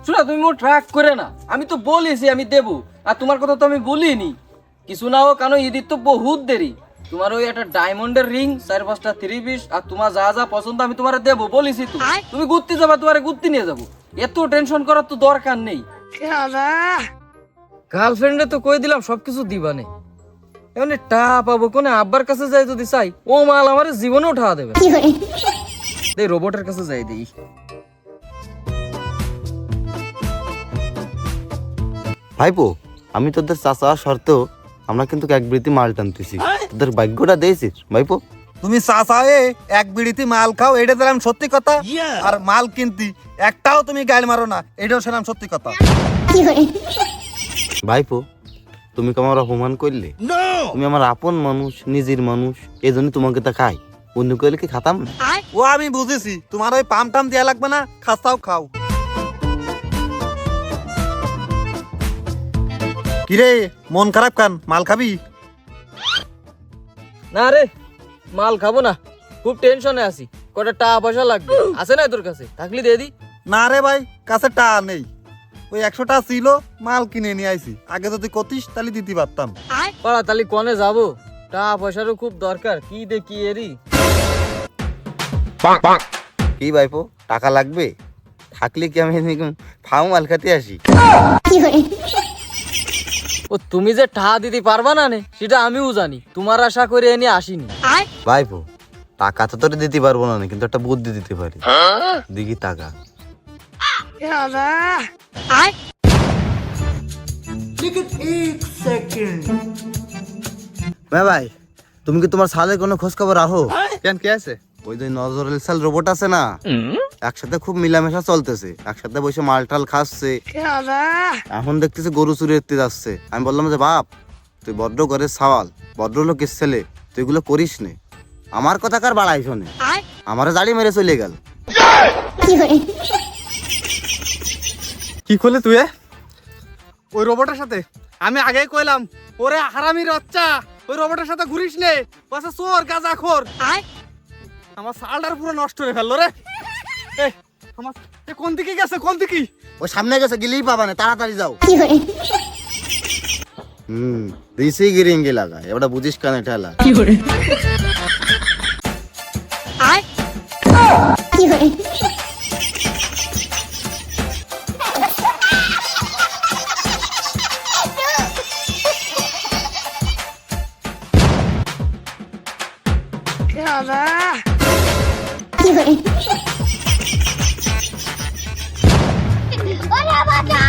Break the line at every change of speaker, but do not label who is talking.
শোনা তুমি মোট রাগ করে না, আমি তো বলেছি আমি দেবো, আর তোমার কথা তো আমি বলিনি। কিছু না হোক কেন ঈদের তো বহুত দেরি, তোমার ওই একটা ডায়মন্ডের রিং, 4-5টা 3 পিস, আর তোমার যা যা পছন্দ আমি তোমার দেবো বলেছি। তো তুমি ঘুরতে যাবা, তোমার ঘুরতে নিয়ে যাবো, এত টেনশন করার তো দরকার নেই। গার্লফ্রেন্ডে তো কই দিলাম সবকিছু দিবানে, এমনি টা পাবো কোনে, আব্বার কাছে যাই যদি চাই ও মাল আমার জীবনে উঠা দেবে। এই রোবটের কাছে যাই দেই।
ভাইপো, আমি তোদের চাচা শর্তেও আমরা কিন্তু এক বৃত্তি মাল টানতেছি, তোদের ভাগ্যটা দিয়েছিস ভাইপো।
তুমি চাচায়ে এক বিড়িতে মাল খাও, এটা দিলাম সত্যি কথা। আর মাল কিনতি একটাও তুমি গাইল মারো না, এটাও শুনলাম সত্যি কথা।
ভাইপো, তুমি কি আমার অপমান করলে? তুমি আমার আপন মানুষ, নিজের মানুষ, এই জন্য তোমাকে তা খাই, অন্য করলে কি খাতাম না?
ও আমি বুঝেছি, তোমার ওই পাম টাম দেয়া লাগবে না, খাস্তাও খাও। কিরে মন খারাপ কান, মাল খাবি?
না রে, মাল খাবো না, খুব টেনশনে আছি। কটা টাকা পয়সা লাগবে, আছে না তোর কাছে? থাকলে দিয়ে দি।
না রে ভাই, কাছে টা নেই, ওই 100 টাকা ছিল, মাল কিনে নিয়ে আইছি। আগে যদি কতিস তাহলে দিতে পারতাম।
পাড়া তাহলে কনে যাবো, টাকা পয়সারও খুব দরকার। কি দেখি এরি
কি ভাইপো, টাকা লাগবে? থাকলে কি আমি ফাউ মাল খাতে আসি?
ও তুমি যে টাকা দিতে পারবা না নে, সেটা আমিও জানি, তোমার আশা করে এনে আসিনি।
ভাইপো, টাকা তো তোরে দিতে পারবো না, কিন্তু একটা বুদ্ধি দিতে পারি। দিঘি টাকা ভাই, তুমি কি তোমার সালের কোনো খোঁজ খবর রাখো?
কেন কি আছে?
ওই যে নজরুল সাল রোবট আছে না, একসাথে খুব মিলামেশা চলতেছে, একসাথে বসে মালটাল খাচ্ছে। এখন দেখতেছে গরু চুরি করতে যাচ্ছে। আমি বললাম যে বাপ, তুই বড্ড ঘরের সওয়াল, বড্ড লোকের ছেলে, তুই এগুলো করিস নে। আমার কথা কার বাড়াই শোনে, আমারে জাড়ি মেরে চলে গেল।
কি করলে তুই ওই রোবটের সাথে? আমি আগেই কইলাম ওরে হারামির বাচ্চা, ওই রোবটের সাথে ঘুরিস নে, বাসা চোর গাঁজাখোর। আমার সালটার পুরো নষ্ট হয়ে ফেললো রে। আমার কোন দিকে গেছে, কোন দিকে?
ওই সামনে গেছে, গেলেই পাবা না, তাড়াতাড়ি যাও। দিছি গিরিঙ্গি লাগা, এবার বুঝিস কানে ঠেলা।
Hola, vaca!